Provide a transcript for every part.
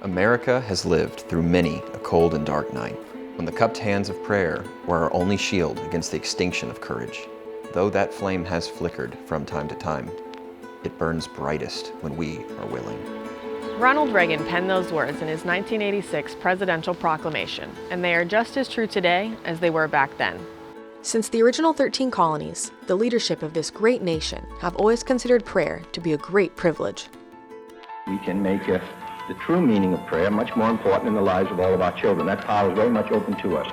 America has lived through many a cold and dark night, when the cupped hands of prayer were our only shield against the extinction of courage. Though that flame has flickered from time to time, it burns brightest when we are willing. Ronald Reagan penned those words in his 1986 presidential proclamation, and they are just as true today as they were back then. Since the original 13 colonies, the leadership of this great nation have always considered prayer to be a great privilege. We can make the true meaning of prayer much more important in the lives of all of our children. That power is very much open to us.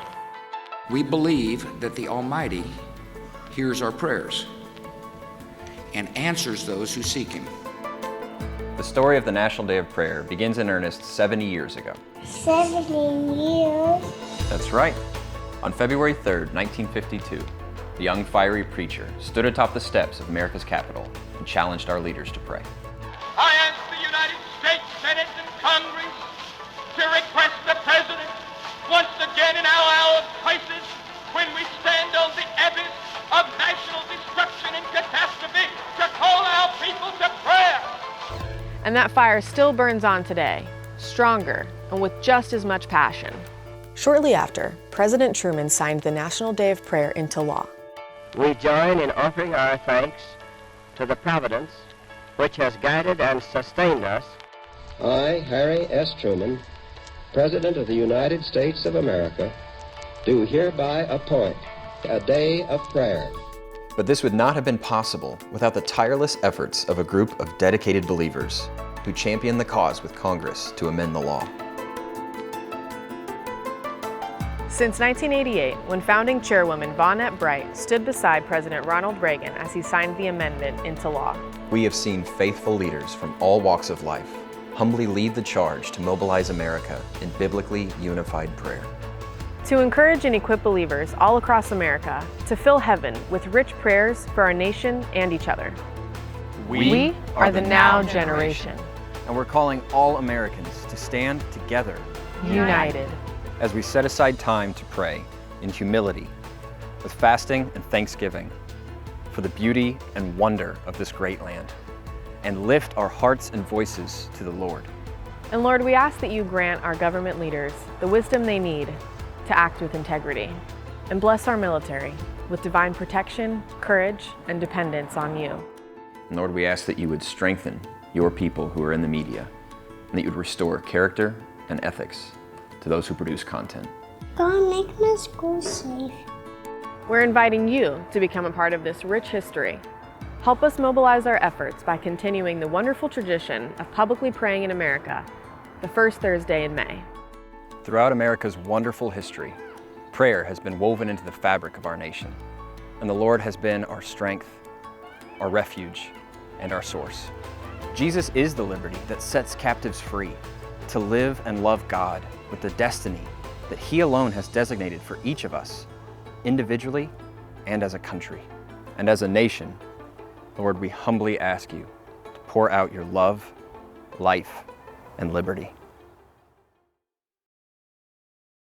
We believe that the Almighty hears our prayers and answers those who seek Him. The story of the National Day of Prayer begins in earnest 70 years ago. 70 years? That's right. On February 3rd, 1952, a young fiery preacher stood atop the steps of America's Capitol and challenged our leaders to pray. I ask the United States Senate and Congress to request the President, once again in our hour of crisis, when we stand on the abyss of national destruction and catastrophe, to call our people to prayer. And that fire still burns on today, stronger and with just as much passion. Shortly after, President Truman signed the National Day of Prayer into law. We join in offering our thanks to the Providence which has guided and sustained us. I, Harry S. Truman, President of the United States of America, do hereby appoint a day of prayer. But this would not have been possible without the tireless efforts of a group of dedicated believers who championed the cause with Congress to amend the law. Since 1988, when founding chairwoman Vonette Bright stood beside President Ronald Reagan as he signed the amendment into law, we have seen faithful leaders from all walks of life humbly lead the charge to mobilize America in biblically unified prayer. to encourage and equip believers all across America to fill heaven with rich prayers for our nation and each other. We are the Now generation. And we're calling all Americans to stand together, United. as we set aside time to pray in humility, with fasting and thanksgiving, for the beauty and wonder of this great land, and lift our hearts and voices to the Lord. And Lord, we ask that you grant our government leaders the wisdom they need to act with integrity, and bless our military with divine protection, courage, and dependence on you. And Lord, we ask that you would strengthen your people who are in the media, and that you would restore character and ethics to those who produce content. God, make my school safe. We're inviting you to become a part of this rich history. Help us mobilize our efforts by continuing the wonderful tradition of publicly praying in America, the first Thursday in May. Throughout America's wonderful history, prayer has been woven into the fabric of our nation, and the Lord has been our strength, our refuge, and our source. Jesus is the liberty that sets captives free to live and love God with the destiny that He alone has designated for each of us, individually and as a country. And as a nation, Lord, we humbly ask you to pour out your love, life, and liberty.